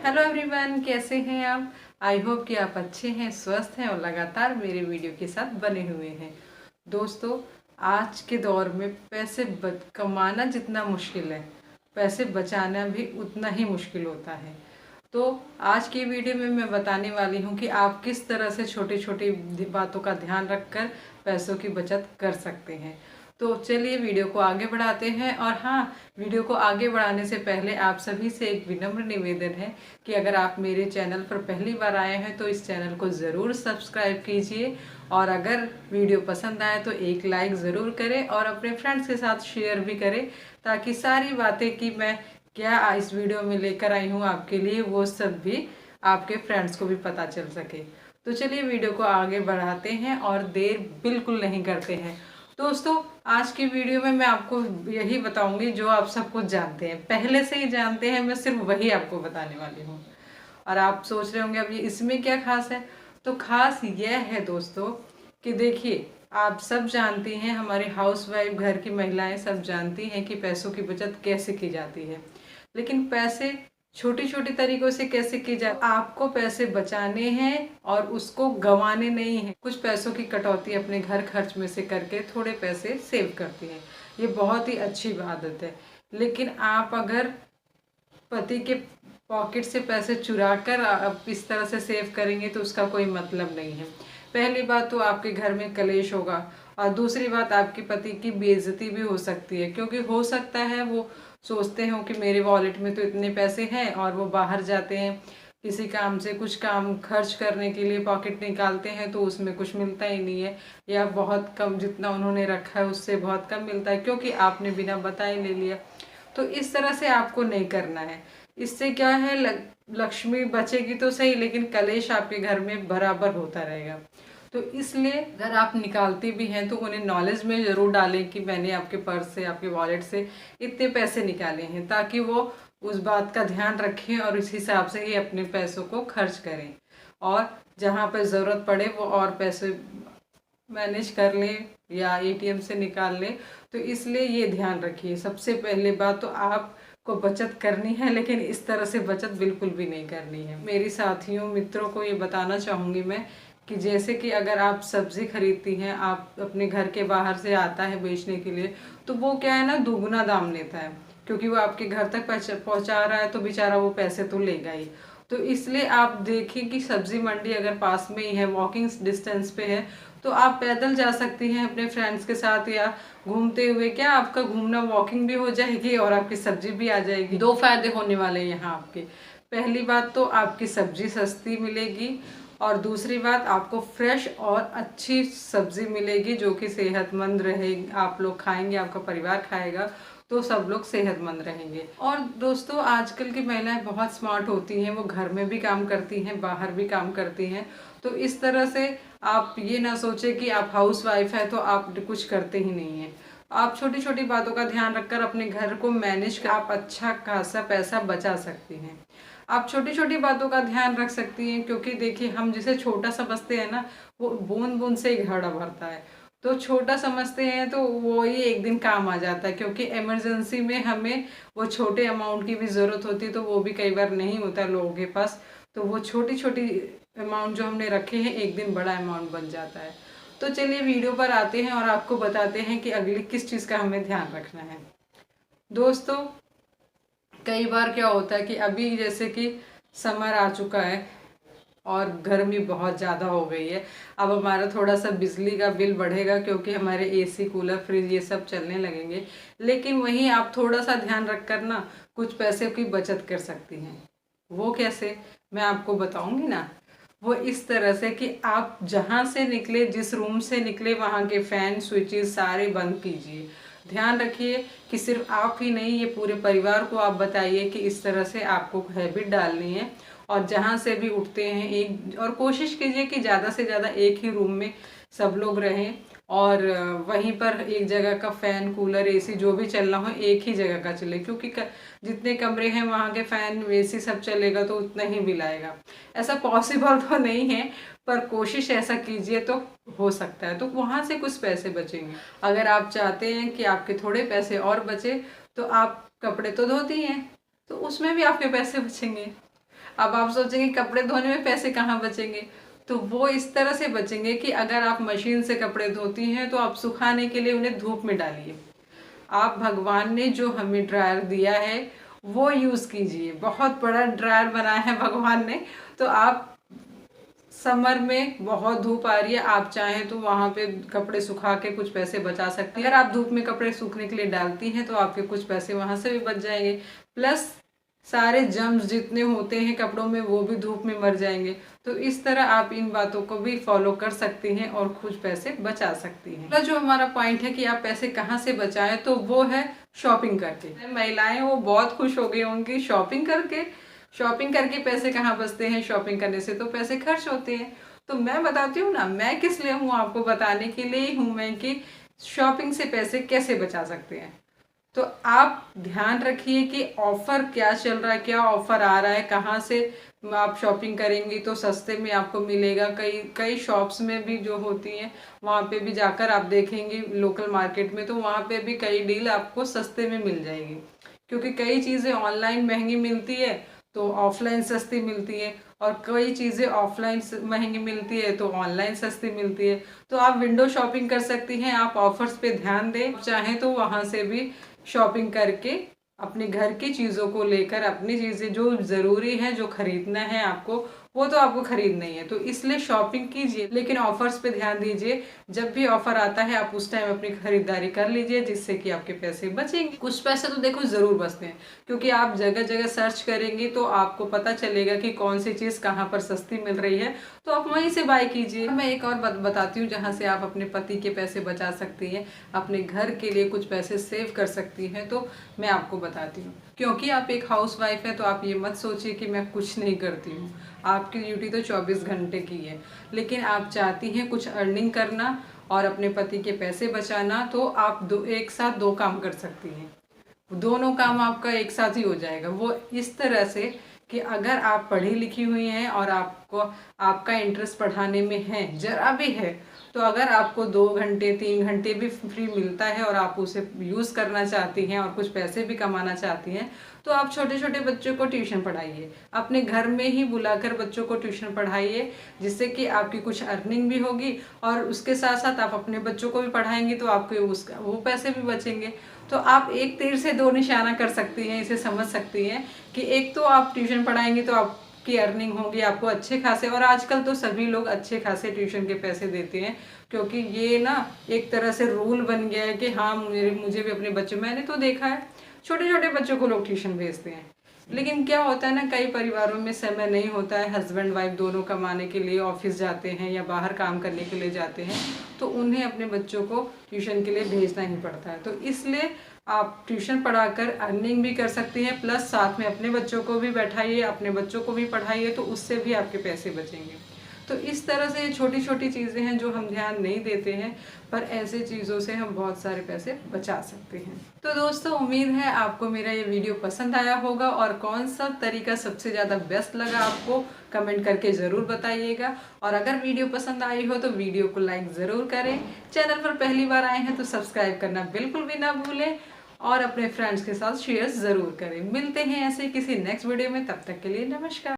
Hello everyone, कैसे हैं आप। आई होप कि आप अच्छे हैं, स्वस्थ हैं और लगातार मेरे वीडियो के साथ बने हुए हैं। दोस्तों, आज के दौर में पैसे कमाना जितना मुश्किल है, पैसे बचाना भी उतना ही मुश्किल होता है। तो आज की वीडियो में मैं बताने वाली हूँ कि आप किस तरह से छोटी छोटी बातों का ध्यान रखकर पैसों की बचत कर सकते हैं। तो चलिए वीडियो को आगे बढ़ाते हैं। और हाँ, वीडियो को आगे बढ़ाने से पहले आप सभी से एक विनम्र निवेदन है कि अगर आप मेरे चैनल पर पहली बार आए हैं तो इस चैनल को ज़रूर सब्सक्राइब कीजिए, और अगर वीडियो पसंद आए तो एक लाइक ज़रूर करें और अपने फ्रेंड्स के साथ शेयर भी करें, ताकि सारी बातें कि मैं क्या इस वीडियो में लेकर आई हूँ आपके लिए, वो सब भी आपके फ्रेंड्स को भी पता चल सके। तो चलिए वीडियो को आगे बढ़ाते हैं और देर बिल्कुल नहीं करते हैं। दोस्तों, आज की वीडियो में मैं आपको यही बताऊंगी जो आप सब कुछ जानते हैं, पहले से ही जानते हैं, मैं सिर्फ वही आपको बताने वाली हूँ। और आप सोच रहे होंगे अब ये इसमें क्या खास है। तो खास यह है दोस्तों कि देखिए, आप सब जानती हैं, हमारी हाउसवाइफ घर की महिलाएं सब जानती हैं कि पैसों की बचत कैसे की जाती है। लेकिन पैसे छोटी छोटी तरीकों से कैसे की जाए। आपको पैसे बचाने हैं और उसको गंवाने नहीं है। कुछ पैसों की कटौती अपने घर खर्च में से करके थोड़े पैसे सेव करती हैं, ये बहुत ही अच्छी आदत है। लेकिन आप अगर पति के पॉकेट से पैसे चुरा कर आप इस तरह से सेव करेंगे तो उसका कोई मतलब नहीं है। पहली बात तो आपके घर में कलेश होगा, और दूसरी बात आपके पति की बेइज्जती भी हो सकती है, क्योंकि हो सकता है वो सोचते हो कि मेरे वॉलेट में तो इतने पैसे हैं, और वो बाहर जाते हैं किसी काम से, कुछ काम खर्च करने के लिए पॉकेट निकालते हैं तो उसमें कुछ मिलता ही नहीं है, या बहुत कम, जितना उन्होंने रखा है उससे बहुत कम मिलता है, क्योंकि आपने बिना बताए ले लिया। तो इस तरह से आपको नहीं करना है। इससे क्या है, लक्ष्मी बचेगी तो सही, लेकिन कलेश आपके घर में बराबर होता रहेगा। तो इसलिए अगर आप निकालती भी हैं तो उन्हें नॉलेज में ज़रूर डालें कि मैंने आपके पर्स से, आपके वॉलेट से इतने पैसे निकाले हैं, ताकि वो उस बात का ध्यान रखें और इस हिसाब से ही अपने पैसों को खर्च करें। और जहाँ पर ज़रूरत पड़े वो और पैसे मैनेज कर लें या एटीएम से निकाल लें। तो इसलिए ये ध्यान रखिए। सबसे पहले बात तो आपको बचत करनी है, लेकिन इस तरह से बचत बिल्कुल भी नहीं करनी है। मेरी साथियों मित्रों को ये बताना चाहूँगी मैं कि जैसे कि अगर आप सब्जी खरीदती हैं, आप अपने घर के बाहर से आता है बेचने के लिए, तो वो क्या है ना, दुगना दाम लेता है, क्योंकि वो आपके घर तक पहुँचा रहा है, तो बेचारा वो पैसे तो लेगा ही। तो इसलिए आप देखिए कि सब्जी मंडी अगर पास में ही है, वॉकिंग डिस्टेंस पे है, तो आप पैदल जा सकती हैं अपने फ्रेंड्स के साथ, या घूमते हुए। क्या आपका घूमना वॉकिंग भी हो जाएगी और आपकी सब्जी भी आ जाएगी। दो फायदे होने वाले हैं यहाँ आपके। पहली बात तो आपकी सब्जी सस्ती मिलेगी, और दूसरी बात आपको फ्रेश और अच्छी सब्जी मिलेगी जो कि सेहतमंद रहेगी। आप लोग खाएंगे, आपका परिवार खाएगा, तो सब लोग सेहतमंद रहेंगे। और दोस्तों, आजकल की महिलाएं बहुत स्मार्ट होती हैं, वो घर में भी काम करती हैं, बाहर भी काम करती हैं। तो इस तरह से आप ये ना सोचें कि आप हाउस वाइफ है तो आप कुछ करते ही नहीं हैं। आप छोटी छोटी बातों का ध्यान रखकर अपने घर को मैनेज कर आप अच्छा खासा पैसा बचा सकती हैं। आप छोटी छोटी बातों का ध्यान रख सकती हैं, क्योंकि देखिए, हम जिसे छोटा समझते हैं ना, वो बूंद बूंद से ही घड़ा भरता है। तो छोटा समझते हैं तो वो ही एक दिन काम आ जाता है, क्योंकि इमरजेंसी में हमें वो छोटे अमाउंट की भी ज़रूरत होती है, तो वो भी कई बार नहीं होता लोगों के पास। तो वो छोटी छोटी अमाउंट जो हमने रखे हैं एक दिन बड़ा अमाउंट बन जाता है। तो चलिए वीडियो पर आते हैं और आपको बताते हैं कि अगली किस चीज़ का हमें ध्यान रखना है। दोस्तों, कई बार क्या होता है कि अभी जैसे कि समर आ चुका है और गर्मी बहुत ज़्यादा हो गई है। अब हमारा थोड़ा सा बिजली का बिल बढ़ेगा, क्योंकि हमारे एसी, कूलर, फ्रिज ये सब चलने लगेंगे। लेकिन वहीं आप थोड़ा सा ध्यान रखकर ना कुछ पैसे की बचत कर सकती हैं। वो कैसे, मैं आपको बताऊंगी ना। वो इस तरह से कि आप जहाँ से निकले, जिस रूम से निकले, वहाँ के फैन स्विचेस सारे बंद कीजिए। ध्यान रखिए कि सिर्फ आप ही नहीं, ये पूरे परिवार को आप बताइए कि इस तरह से आपको हैबिट डालनी है। और जहाँ से भी उठते हैं एक, और कोशिश कीजिए कि ज़्यादा से ज़्यादा एक ही रूम में सब लोग रहें, और वहीं पर एक जगह का फैन, कूलर, एसी जो भी चलना हो एक ही जगह का चले, क्योंकि जितने कमरे हैं वहाँ के फैन, एसी सब चलेगा तो उतना ही बिल आएगा। ऐसा पॉसिबल तो नहीं है, पर कोशिश ऐसा कीजिए तो हो सकता है, तो वहाँ से कुछ पैसे बचेंगे। अगर आप चाहते हैं कि आपके थोड़े पैसे और बचे, तो आप कपड़े तो धोती हैं, तो उसमें भी आपके पैसे बचेंगे। अब आप सोचेंगे कपड़े धोने में पैसे कहाँ बचेंगे, तो वो इस तरह से बचेंगे कि अगर आप मशीन से कपड़े धोती हैं तो आप सुखाने के लिए उन्हें धूप में डालिए। आप भगवान ने जो हमें ड्रायर दिया है वो यूज़ कीजिए। बहुत बड़ा ड्रायर बनाया है भगवान ने, तो आप समर में बहुत धूप आ रही है, आप चाहें तो वहाँ पे कपड़े सुखा के कुछ पैसे बचा सकती हैं। अगर आप धूप में कपड़े सूखने के लिए डालती हैं तो आपके कुछ पैसे वहाँ से भी बच जाएंगे, प्लस सारे जर्म्स जितने होते हैं कपड़ों में वो भी धूप में मर जाएंगे। तो इस तरह आप इन बातों को भी फॉलो कर सकती हैं और कुछ पैसे बचा सकती हैं। अगला जो हमारा पॉइंट है कि आप पैसे कहाँ से बचाएं, तो वो है शॉपिंग करके। महिलाएं वो बहुत खुश हो गई होंगी शॉपिंग करके। शॉपिंग करके पैसे कहाँ बचते हैं, शॉपिंग करने से तो पैसे खर्च होते हैं। तो मैं बताती हूँ ना, मैं किस लिए हूँ, आपको बताने के लिए ही हूँ मैं कि शॉपिंग से पैसे कैसे बचा सकते हैं। तो आप ध्यान रखिए कि ऑफर क्या चल रहा है, क्या ऑफर आ रहा है, कहाँ से आप शॉपिंग करेंगी तो सस्ते में आपको मिलेगा। कई शॉप्स में भी जो होती हैं वहाँ पे भी जाकर आप देखेंगी लोकल मार्केट में, तो वहाँ पे भी कई डील आपको सस्ते में मिल जाएगी। क्योंकि कई चीज़ें ऑनलाइन महंगी मिलती है तो ऑफलाइन सस्ती मिलती है, और कई चीज़ें ऑफलाइन महंगी मिलती है तो ऑनलाइन सस्ती मिलती है। तो आप विंडो शॉपिंग कर सकती हैं, आप ऑफर्स पे ध्यान दें, चाहें तो वहाँ से भी शॉपिंग करके अपने घर की चीज़ों को लेकर, अपनी चीज़ें जो ज़रूरी है, जो खरीदना है आपको, वो तो आपको खरीदना ही है, तो इसलिए शॉपिंग कीजिए, लेकिन ऑफर्स पे ध्यान दीजिए। जब भी ऑफर आता है आप उस टाइम अपनी खरीदारी कर लीजिए, जिससे कि आपके पैसे बचेंगे। कुछ पैसे तो देखो ज़रूर बचते हैं, क्योंकि आप जगह जगह सर्च करेंगे तो आपको पता चलेगा कि कौन सी चीज़ कहाँ पर सस्ती मिल रही है, तो आप वहीं से बाय कीजिए। मैं एक और बात बताती हूँ जहाँ से आप अपने पति के पैसे बचा सकती हैं, अपने घर के लिए कुछ पैसे सेव कर सकती हैं। तो मैं आपको बताती हूँ, क्योंकि आप एक हाउस वाइफ है तो आप ये मत सोचिए कि मैं कुछ नहीं करती हूँ। आपकी ड्यूटी तो 24 घंटे की है, लेकिन आप चाहती हैं कुछ अर्निंग करना और अपने पति के पैसे बचाना, तो आप एक साथ दो काम कर सकती हैं। दोनों काम आपका एक साथ ही हो जाएगा। वो इस तरह से कि अगर आप पढ़ी लिखी हुई हैं और आपको आपका इंटरेस्ट पढ़ाने में है, जरा भी है, तो अगर आपको 2 घंटे 3 घंटे भी फ्री मिलता है और आप उसे यूज़ करना चाहती हैं और कुछ पैसे भी कमाना चाहती हैं, तो आप छोटे छोटे बच्चों को ट्यूशन पढ़ाइए। अपने घर में ही बुलाकर बच्चों को ट्यूशन पढ़ाइए, जिससे कि आपकी कुछ अर्निंग भी होगी और उसके साथ साथ आप अपने बच्चों को भी पढ़ाएंगे तो आपके वो पैसे भी बचेंगे। तो आप एक तीर से दो निशाना कर सकती हैं, इसे समझ सकती हैं कि एक तो आप ट्यूशन पढ़ाएंगे तो आपकी अर्निंग होगी, आपको अच्छे खासे, और आजकल तो सभी लोग अच्छे खासे ट्यूशन के पैसे देते हैं, क्योंकि ये ना एक तरह से रूल बन गया है कि हाँ मुझे भी अपने बच्चे, मैंने तो देखा है छोटे छोटे बच्चों को लोग ट्यूशन भेजते हैं। लेकिन क्या होता है ना, कई परिवारों में समय नहीं होता है, हस्बैंड वाइफ दोनों कमाने के लिए ऑफिस जाते हैं या बाहर काम करने के लिए जाते हैं, तो उन्हें अपने बच्चों को ट्यूशन के लिए भेजना ही पड़ता है। तो इसलिए आप ट्यूशन पढ़ाकर अर्निंग भी कर सकती हैं, प्लस साथ में अपने बच्चों को भी बैठाइए, अपने बच्चों को भी पढ़ाइए, तो उससे भी आपके पैसे बचेंगे। तो इस तरह से ये छोटी छोटी चीज़ें हैं जो हम ध्यान नहीं देते हैं, पर ऐसे चीज़ों से हम बहुत सारे पैसे बचा सकते हैं। तो दोस्तों, उम्मीद है आपको मेरा ये वीडियो पसंद आया होगा, और कौन सा तरीका सबसे ज़्यादा बेस्ट लगा आपको कमेंट करके ज़रूर बताइएगा। और अगर वीडियो पसंद आई हो तो वीडियो को लाइक ज़रूर करें, चैनल पर पहली बार आए हैं तो सब्सक्राइब करना बिल्कुल भी ना भूलें, और अपने फ्रेंड्स के साथ शेयर ज़रूर करें। मिलते हैं ऐसे किसी नेक्स्ट वीडियो में, तब तक के लिए नमस्कार।